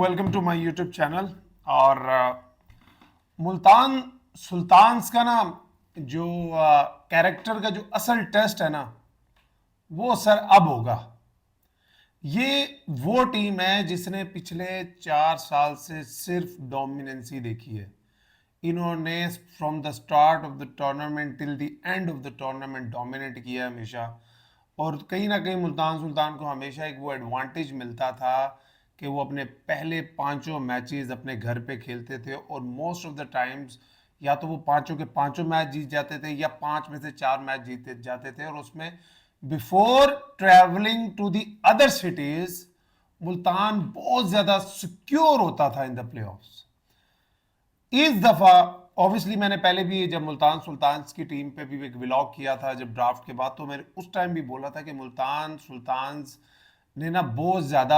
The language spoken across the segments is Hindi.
Welcome to my YouTube channel. और मुल्तान सुल्तान्स का ना जो कैरेक्टर का जो असल टेस्ट है ना, वो सर अब होगा। ये वो टीम है जिसने पिछले 4 साल से सिर्फ डोमिनेंसी देखी है। इन्होंने from the start of the tournament till the end of the tournament dominate किया है हमेशा। और कहीं ना कहीं मुल्तान सुल्तान को हमेशा एक वो एडवांटेज मिलता था कि वो अपने पहले पांचों मैचेस अपने घर पे खेलते थे और मोस्ट ऑफ द टाइम्स या तो वो पांचों के पांचों मैच जीत जाते थे या 5 में से 4 मैच जीते जाते थे। और उसमें before travelling to the other cities Multan बहुत ज्यादा सिक्योर होता था इन द प्लेऑफ्स। इस दफा ऑब्वियसली मैंने पहले भी जब मुल्तान सुल्तान्स की टीम पे भी एक व्लॉग किया था जब ड्राफ्ट के बाद, तो मैंने उस टाइम भी बोला था कि मुल्तान सुल्तान्स ने ना बहुत ज्यादा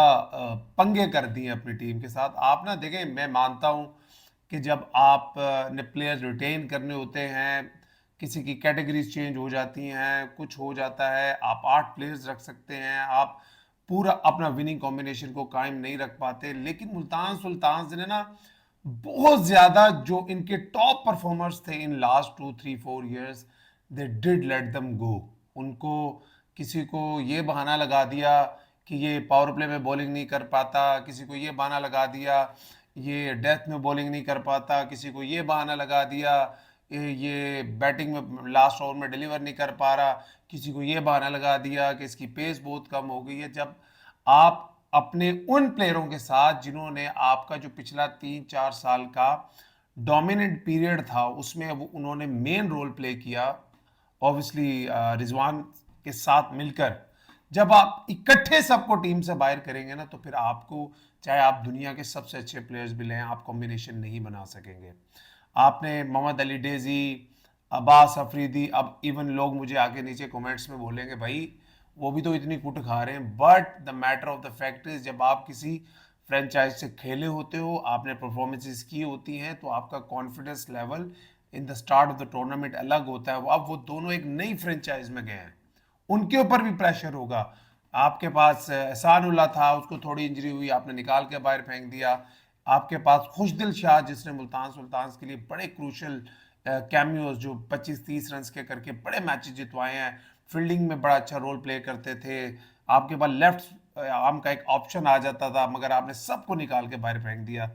पंगे कर दिए अपनी टीम के साथ। आप ना देखें, मैं मानता हूं कि जब आप ने प्लेयर्स रिटेन करने होते हैं, किसी की कैटेगरीज चेंज हो जाती हैं, कुछ हो जाता है, आप 8 प्लेयर्स रख सकते हैं, आप पूरा अपना विनिंग कॉम्बिनेशन को कायम नहीं रख पाते। लेकिन मुल्तान सुल्तान्स ने ना बहुत ज्यादा जो इनके टॉप परफॉर्मर्स थे in last 2 3 4 years, they did let them go. उनको किसी को ये बहाना लगा दिया कि ये पावर प्ले में बॉलिंग नहीं कर पाता, किसी को ये बहाना लगा दिया ये डेथ में बॉलिंग नहीं कर पाता, किसी को ये बहाना लगा दिया ये बैटिंग में लास्ट ओवर में डिलीवर नहीं कर पा रहा, किसी को ये बहाना लगा दिया कि इसकी पेस बहुत कम हो गई है। जब आप अपने उन प्लेयरों के साथ जिन्होंने आपका जो पिछला 3 4 साल का डोमिनेंट पीरियड था उसमें वो उन्होंने मेन रोल प्ले किया, ऑब्वियसली रिजवान के साथ मिलकर, जब आप इकट्ठे सबको टीम से बाहर करेंगे ना, तो फिर आपको चाहे आप दुनिया के सबसे अच्छे प्लेयर्स भी लें, आप कॉम्बिनेशन नहीं बना सकेंगे। आपने मोहम्मद अली डेजी, अब्बास अफरीदी, अब इवन लोग मुझे आगे नीचे कमेंट्स में बोलेंगे भाई वो भी तो इतनी कुट खा रहे हैं, but the matter of the fact is जब आप किसी फ्रेंचाइज से खेले होते हो, आपने परफॉर्मेंसेस की होती हैं, तो आपका confidence level in the start of the tournament अलग होता है। अब वो दोनों एक नई फ्रेंचाइज में गए हैं, उनके ऊपर भी प्रेशर होगा। आपके पास एहसानुल्लाह था, उसको थोड़ी इंजरी हुई, आपने निकाल के बाहर फेंक दिया। आपके पास खुशदिल शाह जिसने मुल्तान सुल्तान्स के लिए बड़े क्रूशल कैमियोज जो 25 30 रन के करके बड़े मैचेस जितवाए हैं, फील्डिंग में बड़ा अच्छा रोल प्ले करते थे। आपके पास लेफ्ट आर्म का एक ऑप्शन आ जाता था, मगर आपने सबको निकाल के बाहर फेंक दिया।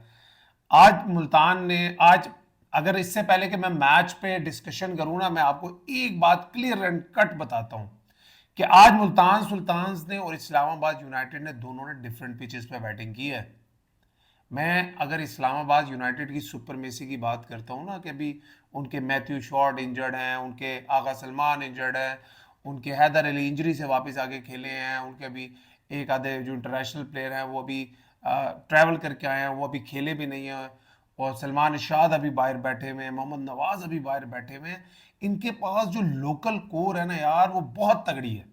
आज मुल्तान ने आज, अगर इससे पहले कि मैं मैच पे डिस्कशन करूं ना, मैं आपको एक बात क्लियर एंड कट बताता हूं कि आज मुल्तान सुल्तान्स ने और इस्लामाबाद यूनाइटेड ने दोनों ने डिफरेंट पिचेस पे बैटिंग की है। मैं अगर इस्लामाबाद यूनाइटेड की सुपरमेसी की बात करता हूँ ना, कि अभी उनके मैथ्यू शॉर्ट इंजर्ड हैं, उनके आगा सलमान इंजर्ड हैं, उनके हैदर अली इंजरी से वापस आके खेले हैं, उनके अभी एक आधे जो इंटरनेशनल प्लेयर हैं वो अभी ट्रैवल करके आए हैं, वो अभी खेले भी नहीं हैं, और सलमान इरशाद अभी बाहर बैठे हुए हैं, मोहम्मद नवाज अभी बाहर बैठे हुए हैं। इनके पास जो लोकल कोर है ना यार, वो बहुत तगड़ी है।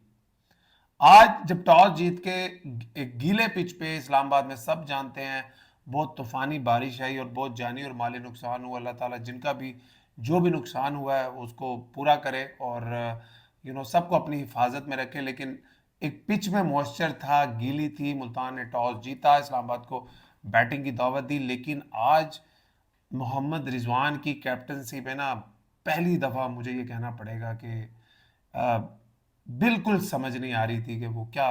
आज जब टॉस जीत के एक गीले पिच पे इस्लामाबाद में सब जानते हैं बहुत तूफानी बारिश आई और बहुत जानी और माली नुकसान हुआ, अल्लाह ताला जिनका भी जो भी नुकसान हुआ है उसको पूरा करे और सबको अपनी हिफाजत में रखे। लेकिन एक पिच में मॉइस्चर था, गीली थी, मुल्तान ने टॉस जीता, इस्लामाबाद को बैटिंग की दावत दी। लेकिन आज मोहम्मद रिजवान की कैप्टनसी पे ना पहली दफ़ा मुझे ये कहना पड़ेगा कि बिल्कुल समझ नहीं आ रही थी कि वो क्या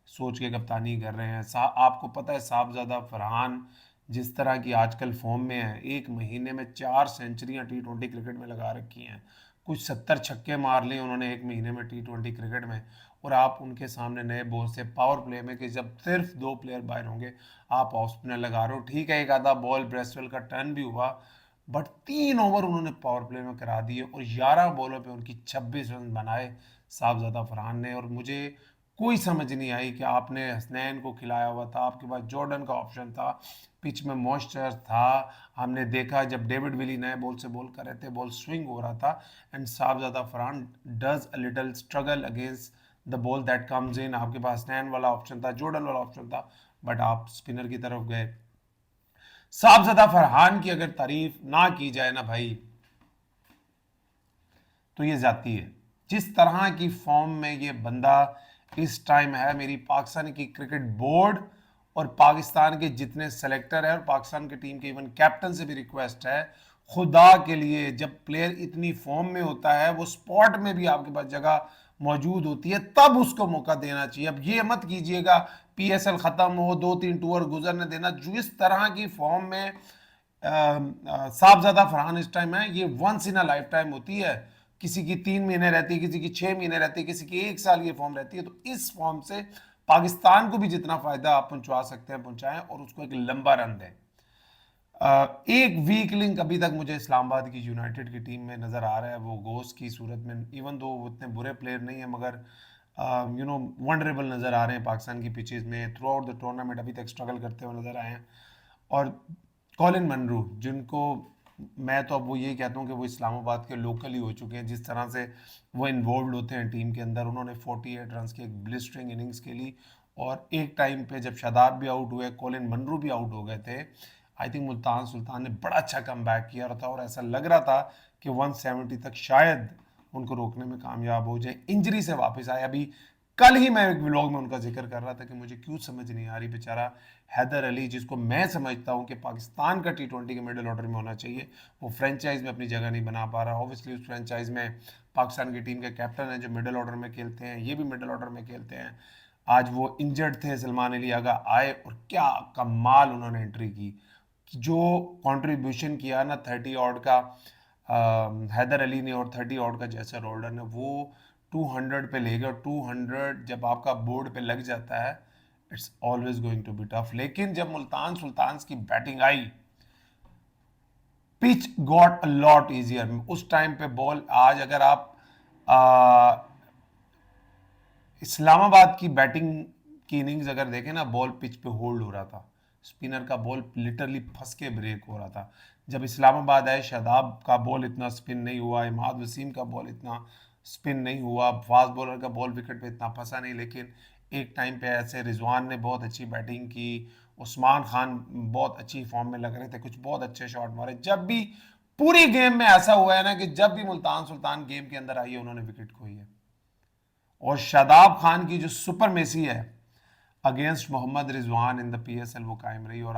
सोच के कप्तानी कर रहे हैं। आपको पता है साहबजादा फरहान जिस तरह की आजकल फॉर्म में है, 1 महीने में 4 सेंचुरियां T20 क्रिकेट में लगा रखी हैं, कुछ 70 छक्के मार लिए उन्होंने 1 महीने में T20 क्रिकेट में। और आप उनके सामने नए बॉल से पावर प्ले में कि जब सिर्फ 2 प्लेयर बाहर होंगे आप ऑफ स्पिनर लगा रहे हो। ठीक है, एक आधा बॉल ब्रेसवेल का टर्न भी हुआ, बट 3 ओवर उन्होंने पावर प्ले में करा दिए और 11 बॉलों पे उनकी 26 रन बनाए साहबजादा फरहान ने। और मुझे कोई समझ नहीं आई कि आपने हसनैन को खिलाया हुआ था, आपके पास जॉर्डन का ऑप्शन था, पिच में मॉइस्चर था, हमने देखा जब डेविड विली नए बॉल से बॉल कर रहे थे बॉल स्विंग हो रहा था, and Sahibzada Farhan does a little struggle against the ball that comes in. आपके पास हसनैन वाला ऑप्शन था, जॉर्डन वाला ऑप्शन था, बट आप स्पिनर की तरफ गए। साहबजादा फरहान की अगर तारीफ ना की जाए ना भाई, तो ये जाती है। जिस तरह की फॉर्म में ये बंदा इस टाइम है, मेरी पाकिस्तान की क्रिकेट बोर्ड और पाकिस्तान के जितने सेलेक्टर है और पाकिस्तान की टीम के इवन कैप्टन से भी रिक्वेस्ट है, खुदा के लिए जब प्लेयर इतनी फॉर्म में होता है, वो स्पॉट में भी आपके पास जगह मौजूद होती है, तब उसको मौका देना चाहिए। अब ये मत कीजिएगा पीएसएल खत्म हो, 2-3 टूर गुजरने देना। जो इस तरह की फॉर्म में साहबजादा फरहान इस टाइम है, ये once in a life time होती है। किसी की 3 महीने रहती है, किसी की 6 महीने रहती है, किसी की 1 साल ये फॉर्म रहती है। तो इस फॉर्म से पाकिस्तान को भी जितना फायदा आप पहुंचा सकते हैं पहुंचाएं और उसको एक लंबा रन दें। एक वीक लिंक अभी तक मुझे इस्लामाबाद की यूनाइटेड की टीम में नज़र आ रहा है, वो गोस की सूरत में। इवन दो वो उतने बुरे प्लेयर नहीं है, मगर वनरेबल नज़र आ रहे हैं पाकिस्तान की पिचेस में। थ्रू आउट द टूर्नामेंट अभी तक स्ट्रगल करते हुए नज़र आए हैं। और कॉलिन मनरू, जिनको मैं तो अब वो यही कहता हूँ कि वो इस्लामाबाद के लोकल ही हो चुके हैं। जिस तरह से वो इन्वॉल्व होते हैं टीम के अंदर, उन्होंने 48 रन की एक ब्लिस्टरिंग इनिंग्स खेली। और एक टाइम पे जब शादाब भी आउट हुए, कॉलिन मनरू भी आउट हो गए थे, आई थिंक मुल्तान सुल्तान ने बड़ा अच्छा कम बैक किया था और ऐसा लग रहा था कि 170 तक शायद उनको रोकने में कामयाब हो जाए। इंजरी से वापस आए। अभी कल ही मैं एक व्लॉग में उनका जिक्र कर रहा था कि मुझे क्यों समझ नहीं आ रही बेचारा हैदर अली, जिसको मैं समझता हूं कि पाकिस्तान का T20 के मिडिल ऑर्डर में होना चाहिए, वो फ्रेंचाइज में अपनी जगह नहीं बना पा रहा। ऑब्वियसली उस फ्रेंचाइज में पाकिस्तान की टीम के कैप्टन हैं जो मिडिल ऑर्डर में खेलते हैं, ये भी मिडिल ऑर्डर में खेलते हैं। आज वो इंजर्ड थे, सलमान अली आगा आए और क्या कमाल उन्होंने एंट्री की। जो कंट्रीब्यूशन किया ना 30 ऑड का हैदर अली ने और 30 ऑड का जैसर होल्डर ने, वो 200 पे ले गया। 200 जब आपका बोर्ड पे लग जाता है, it's always going to be tough. लेकिन जब मुल्तान सुल्तान की बैटिंग आई, pitch got a lot easier. उस टाइम पे बॉल, आज अगर आप इस्लामाबाद की बैटिंग की इनिंग्स अगर देखें ना, बॉल पिच पे होल्ड हो रहा था, स्पिनर का बॉल लिटरली फंस के ब्रेक हो रहा था। जब इस्लामाबाद आए, शादाब का बॉल इतना स्पिन नहीं हुआ, इमाद वसीम का बॉल इतना स्पिन नहीं हुआ, फास्ट बॉलर का बॉल विकेट पे इतना फंसा नहीं। लेकिन एक टाइम पे ऐसे रिजवान ने बहुत अच्छी बैटिंग की, उस्मान खान बहुत अच्छी फॉर्म में लग रहे थे, कुछ बहुत अच्छे शॉट मारे। जब भी पूरी गेम में ऐसा हुआ है ना कि जब भी मुल्तान सुल्तान गेम के अंदर आई है, उन्होंने विकेट खोई है। और शादाब खान की जो सुपरमेसी है against Mohammad Rizwan in the PSL, वो कायम रही। और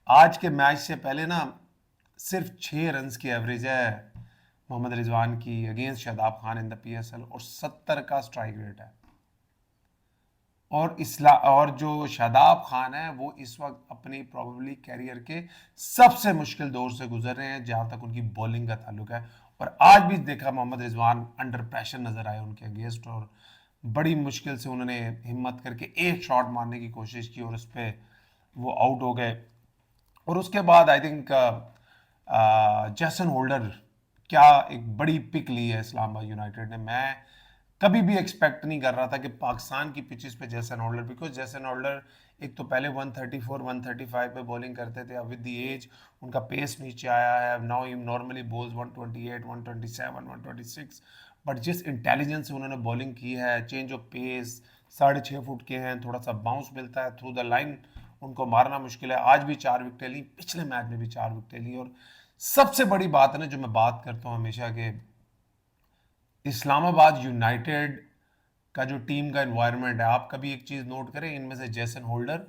आज के मैच से पहले ना सिर्फ 6 रन की एवरेज है मोहम्मद रिजवान की against Shadab Khan in the PSL, और 70 का स्ट्राइक रेट है। और जो शादाब खान है, वो इस वक्त अपनी प्रोबेबली कैरियर के सबसे मुश्किल दौर से गुजर रहे हैं जहां तक उनकी बॉलिंग का ताल्लुक है। और आज भी देखा मोहम्मद रिजवान अंडर प्रेशर नजर आए उनके अगेंस्ट, और बड़ी मुश्किल से उन्होंने हिम्मत करके एक शॉट मारने की कोशिश की और उस पर वो आउट हो गए। और उसके बाद आई थिंक जैसन होल्डर, क्या एक बड़ी पिक ली है इस्लामाबाद यूनाइटेड ने। मैं कभी भी एक्सपेक्ट नहीं कर रहा था कि पाकिस्तान की पिचेस पे Jason Holder, because Jason Holder एक तो पहले 134 135 पे बॉलिंग करते थे, अब विद द एज उनका पेस नीचे आया है। Now he normally balls 128 127 126, but जिस इंटेलिजेंस से उन्होंने बॉलिंग की है, चेंज ऑफ पेस, 6.5 फुट के हैं, थोड़ा सा बाउंस मिलता है थ्रू द लाइन, उनको मारना मुश्किल है। आज भी 4 विकेटें ली, पिछले मैच में भी 4 विकेटें ली। और सबसे बड़ी बात है ना, जो मैं बात करता हूँ हमेशा के, इस्लामाबाद यूनाइटेड का जो टीम का एनवायरनमेंट है, आप कभी एक चीज़ नोट करें, इनमें से जैसन होल्डर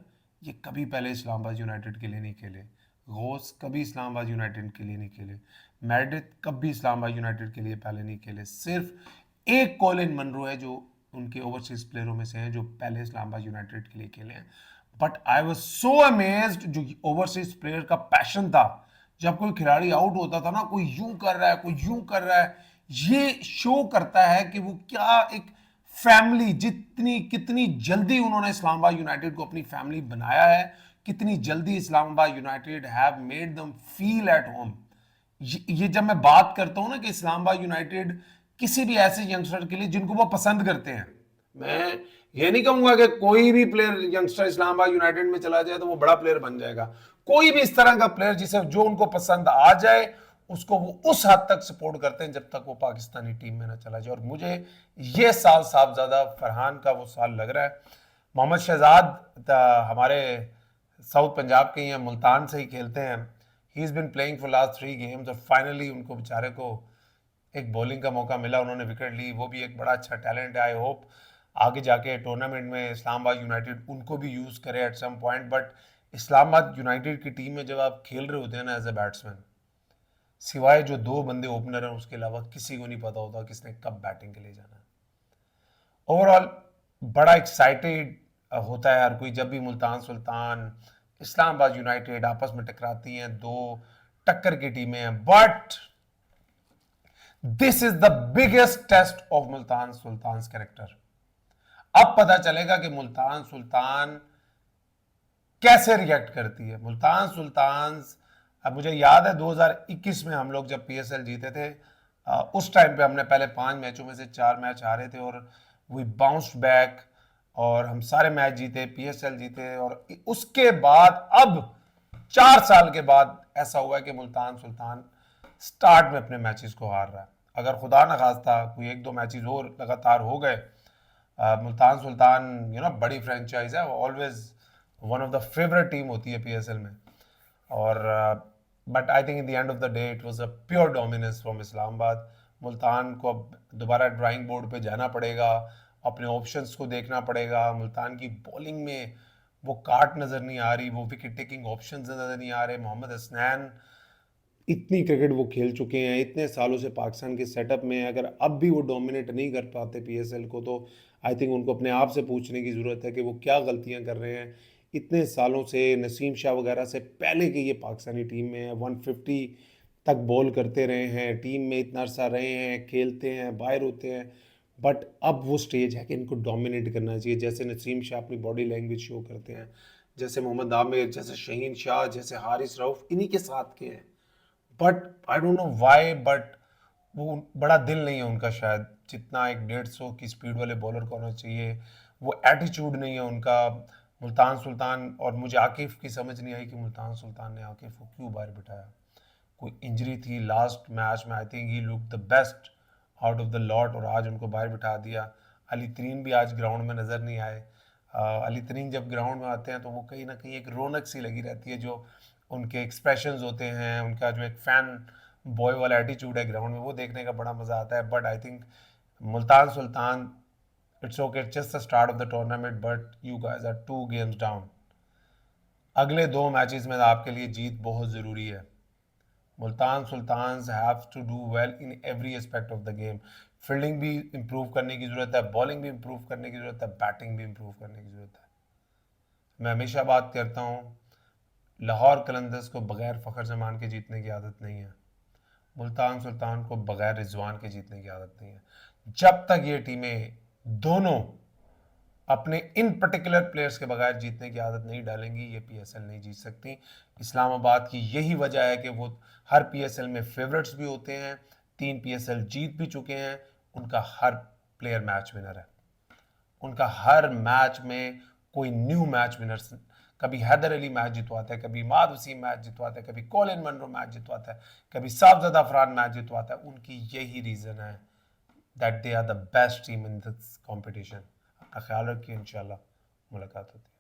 ये कभी पहले इस्लामाबाद यूनाइटेड के लिए नहीं खेले, गौस कभी इस्लामाबाद यूनाइटेड के लिए नहीं खेले, मेरिडिथ कभी इस्लामाबाद यूनाइटेड के लिए पहले नहीं खेले। सिर्फ एक कॉलिन मनरो है जो उनके ओवरसीज प्लेयरों में से हैं जो पहले इस्लामाबाद यूनाइटेड के लिए खेले हैं। But I was so amazed, जो ओवरसीज प्लेयर का पैशन था। जब कोई खिलाड़ी आउट होता था ना, कोई यूं कर रहा है, कोई यूं कर रहा है, ये शो करता है कि वो क्या एक फैमिली, जितनी कितनी जल्दी उन्होंने इस्लामाबाद यूनाइटेड को अपनी फैमिली बनाया है, कितनी जल्दी Islamabad United have made them feel at home. ये जब मैं बात करता हूं ना कि इस्लामाबाद यूनाइटेड किसी भी ऐसे यंगस्टर के लिए जिनको वो पसंद करते हैं, मैं ये नहीं कहूंगा कि कोई भी प्लेयर यंगस्टर इस्लामाबाद यूनाइटेड में चला जाए तो वो बड़ा प्लेयर बन जाएगा। कोई भी इस तरह का प्लेयर जिसे जो उनको पसंद आ जाए, उसको वो उस हद तक सपोर्ट करते हैं जब तक वो पाकिस्तानी टीम में ना चला जाए। और मुझे ये साल साहबजादा फरहान का वो साल लग रहा है। मोहम्मद शहजाद हमारे साउथ पंजाब के हैं, मुल्तान से ही खेलते हैं। He is been playing for last 3 games और फाइनली उनको बेचारे को एक बॉलिंग का मौका मिला, उन्होंने विकेट ली। वो भी एक बड़ा अच्छा टैलेंट है। आई होप आगे जाके टूर्नामेंट में इस्लामाबाद यूनाइटेड उनको भी यूज़ करे at some point, but Islamabad United की टीम में जब आप खेल रहे होते हैं ना एज ए बैट्समैन, सिवाय जो दो बंदे ओपनर हैं उसके अलावा किसी को नहीं पता होता किसने कब बैटिंग के लिए जाना है। ओवरऑल बड़ा एक्साइटेड होता है हर कोई जब भी मुल्तान सुल्तान इस्लामाबाद यूनाइटेड आपस में टकराती हैं, दो टक्कर की टीमें हैं, but this is the biggest test of Multan Sultan character. अब पता चलेगा कि मुल्तान सुल्तान कैसे रिएक्ट करती है। मुल्तान सुल्तान, अब मुझे याद है 2021 में हम लोग जब पीएसएल जीते थे, उस टाइम पे हमने पहले 5 मैचों में से 4 मैच हारे थे और वी बाउंस्ड बैक और हम सारे मैच जीते, पीएसएल जीते, और उसके बाद अब 4 साल के बाद ऐसा हुआ है कि मुल्तान सुल्तान स्टार्ट में अपने मैचेस को हार रहा है। अगर खुदा न खास्ता कोई 1-2 मैचेस और लगातार हो गए, मुल्तान सुल्तान बड़ी फ्रेंचाइज है, always one of the favourite team होती है पीएसएल में, और but I think in the end of the day it was a pure dominance from Islamabad. Multan को अब दोबारा ड्राइंग बोर्ड पे जाना पड़ेगा, अपने ऑप्शंस को देखना पड़ेगा। मुल्तान की बॉलिंग में वो काट नज़र नहीं आ रही, वो विकेट टेकिंग ऑप्शंस नज़र नहीं आ रहे। मोहम्मद हसनैन इतनी क्रिकेट वो खेल चुके हैं इतने सालों से पाकिस्तान के सेटअप में, अगर अब भी वो डोमिनेट नहीं कर पाते पीएसएल को, तो आई थिंक उनको अपने आप से पूछने की ज़रूरत है कि वो क्या गलतियां कर रहे हैं। इतने सालों से नसीम शाह वगैरह से पहले कि ये पाकिस्तानी टीम में 150 तक बॉल करते रहे हैं, टीम में इतना अरसा रहे हैं, खेलते हैं, बाहर होते हैं, बट अब वो स्टेज है कि इनको डोमिनेट करना चाहिए। जैसे नसीम शाह अपनी बॉडी लैंग्वेज शो करते हैं, जैसे मोहम्मद आमिर, जैसे शहीन शाह, जैसे हारिस रऊफ, इन्हीं के साथ के हैं। But I don't know why, but वो बड़ा दिल नहीं है उनका शायद, जितना एक 150 की स्पीड वाले बॉलर को होना चाहिए, वो एटीट्यूड नहीं है उनका। मुल्तान सुल्तान, और मुझे आकिफ की समझ नहीं आई कि मुल्तान सुल्तान ने आकिफ को क्यों बाहर बिठाया। कोई इंजरी थी लास्ट मैच में, I think he look the best out of the lot, और आज उनको बाहर बिठा दिया। अली तरीन भी आज ग्राउंड में नज़र नहीं आए। अली तरीन जब ग्राउंड में आते हैं तो वो कहीं ना कहीं एक रौनक सी लगी रहती है, जो उनके एक्सप्रेशंस होते हैं, उनका जो एक फैन बॉय वाला एटीट्यूड है ग्राउंड में, वो देखने का बड़ा मज़ा आता है। But I think Multan Sultan, it's okay, just the start of the tournament, but you guys are 2 games down. अगले 2 मैचेस में आपके लिए जीत बहुत ज़रूरी है। Multan Sultan have to do well in every aspect of the game. Fielding भी इंप्रूव करने की ज़रूरत है, बॉलिंग भी इंप्रूव करने की ज़रूरत है, बैटिंग भी इंप्रूव करने की ज़रूरत है। मैं हमेशा बात करता हूँ, लाहौर कलंदर्स को बगैर फ़खर जमान के जीतने की आदत नहीं है, मुल्तान सुल्तान को बगैर रिजवान के जीतने की आदत नहीं है। जब तक ये टीमें दोनों अपने इन पर्टिकुलर प्लेयर्स के बगैर जीतने की आदत नहीं डालेंगी, ये पीएसएल नहीं जीत सकती। इस्लामाबाद की यही वजह है कि वो हर पीएसएल में फेवरेट्स भी होते हैं, 3 पीएसएल जीत भी चुके हैं, उनका हर प्लेयर मैच विनर है, उनका हर मैच में कोई न्यू मैच विनर, कभी हैदर अली मैच जितवाता है, कभी इमाद वसीम मैच जितवाता है, कभी कॉलिन मनरो मैच जितवाता है, कभी साफजदा अफरान मैच जितवाता है। उनकी यही रीज़न है that they are the best team in this competition. अपना ख्याल रखिए, इंशाल्लाह मुलाकात होती है।